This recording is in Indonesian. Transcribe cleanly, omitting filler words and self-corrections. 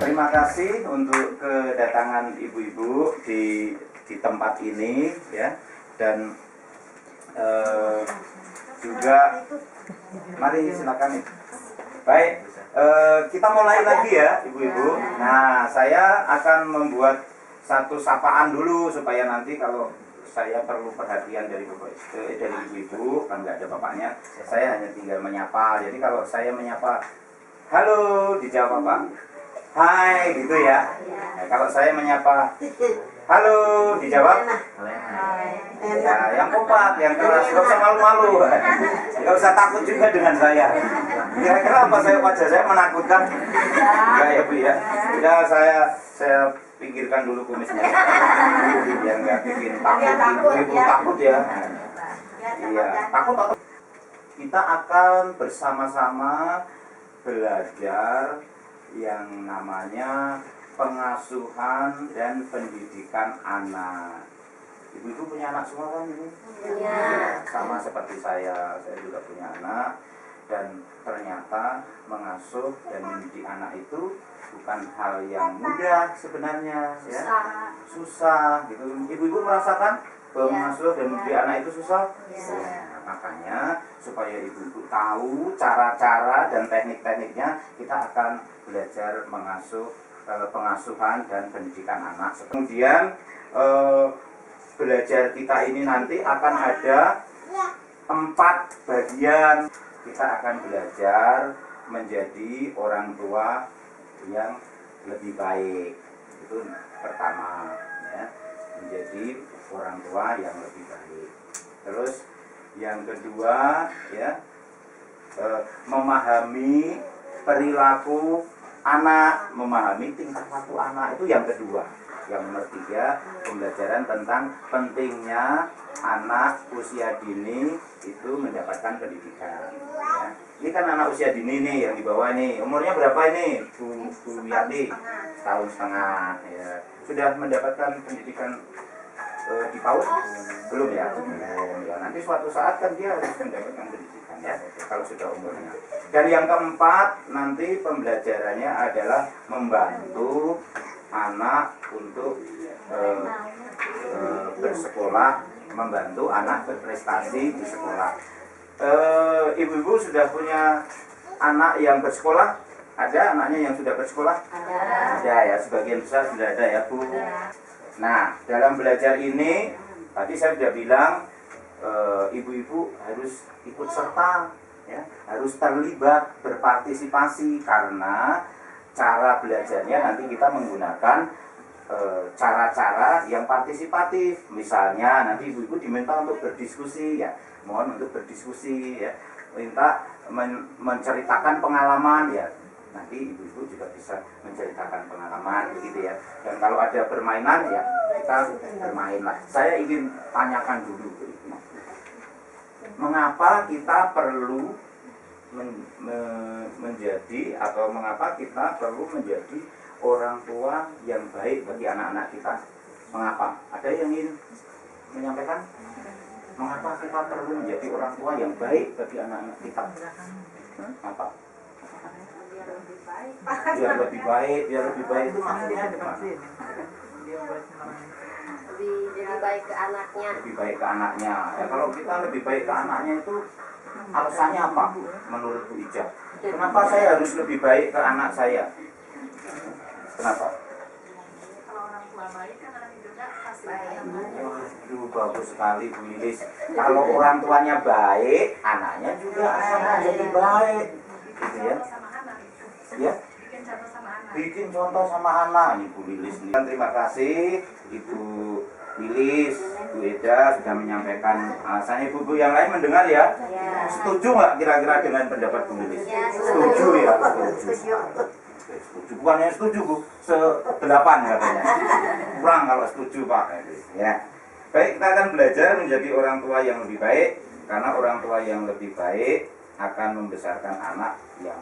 Terima kasih untuk kedatangan ibu-ibu di tempat ini ya, dan juga mari silakan. Baik, kita mulai lagi ya ibu-ibu. Nah, saya akan membuat satu sapaan dulu supaya nanti kalau saya perlu perhatian dari ibu-ibu, kan nggak ada bapaknya, saya hanya tinggal menyapa. Jadi kalau saya menyapa, halo, dijawab apa? Hai, gitu ya. Nah, kalau saya menyapa, halo, dijawab. Ya, yang kompak, yang keras, nggak usah malu-malu, nggak usah takut juga dengan saya. Kira-kira apa wajah saya menakutkan? Enggak ya Bu ya. Udah saya pinggirkan dulu kumisnya, biar nggak bikin takut. Ibu takut ya. Iya, takut atau kita akan bersama-sama belajar yang namanya pengasuhan dan pendidikan anak. Ibu-ibu punya anak semua kan ini? Iya. Sama seperti saya juga punya anak, dan ternyata mengasuh dan mendidik anak itu bukan hal yang mudah sebenarnya, ya. Susah gitu. Ibu-ibu merasakan bahwa mengasuh dan mendidik anak itu susah? Ya, makanya supaya ibu-ibu tahu cara-cara dan teknik-tekniknya, kita akan belajar mengasuh, pengasuhan dan pendidikan anak. Kemudian belajar kita ini nanti akan ada 4 bagian. Kita akan belajar menjadi orang tua yang lebih baik. Itu pertama ya, menjadi orang tua yang lebih baik. Terus yang kedua ya, memahami perilaku anak, memahami tingkah laku anak, itu yang kedua. Yang nomor 3, pembelajaran tentang pentingnya anak usia dini itu mendapatkan pendidikan ya. Ini kan anak usia dini nih yang di bawah nih, umurnya berapa ini Bu Yati? 1,5 tahun ya. Sudah mendapatkan pendidikan di PAUD? Belum ya? Belum ya. Nanti suatu saat kan dia harus mendapatkan pendidikan ya, kalau sudah umurnya. Dan yang keempat, nanti pembelajarannya adalah membantu anak untuk bersekolah, membantu anak berprestasi di sekolah. Ibu-ibu sudah punya anak yang bersekolah? Ada anaknya yang sudah bersekolah? Ada ya, sebagian besar sudah ada ya Bu. Nah, dalam belajar ini tadi saya sudah bilang, ibu-ibu harus ikut serta ya, harus terlibat, berpartisipasi, karena cara belajarnya nanti kita menggunakan cara-cara yang partisipatif. Misalnya nanti ibu-ibu diminta untuk berdiskusi ya, mohon untuk berdiskusi ya, minta menceritakan pengalaman ya, nanti ibu-ibu juga bisa menceritakan pengalaman begitu ya. Dan kalau ada permainan ya, kita bermain lah. Saya ingin tanyakan dulu, mengapa kita perlu menjadi, atau mengapa kita perlu menjadi orang tua yang baik bagi anak-anak kita? Mengapa? Ada yang ingin menyampaikan? Mengapa kita perlu menjadi orang tua yang baik bagi anak-anak kita? Apa? Biar lebih baik itu maksudnya gimana? Lebih baik ke anaknya. Lebih baik ke anaknya. Ya, kalau kita lebih baik ke anaknya itu alasannya apa menurut Bu Ija? Kenapa saya harus lebih baik ke anak saya? Kenapa? Kalau orang tua baik kan anak juga pasti baik. Waduh, bagus sekali Bu Lilis. Kalau orang tuanya baik, anaknya juga akan jadi baik. Gitu ya. Ya. Bikin contoh sama anak. Bikin contoh sama anak. Ibu Lilis nih. Terima kasih Ibu Lilis, Bu Eda sudah menyampaikan alasannya. Ibu-ibu yang lain mendengar ya? Setuju nggak kira-kira dengan pendapat Bu Lilis? Setuju ya? Setuju. Bukannya setuju Bu, 8 katanya. Kurang kalau setuju Pak. Ya. Baik, kita akan belajar menjadi orang tua yang lebih baik, karena orang tua yang lebih baik akan membesarkan anak yang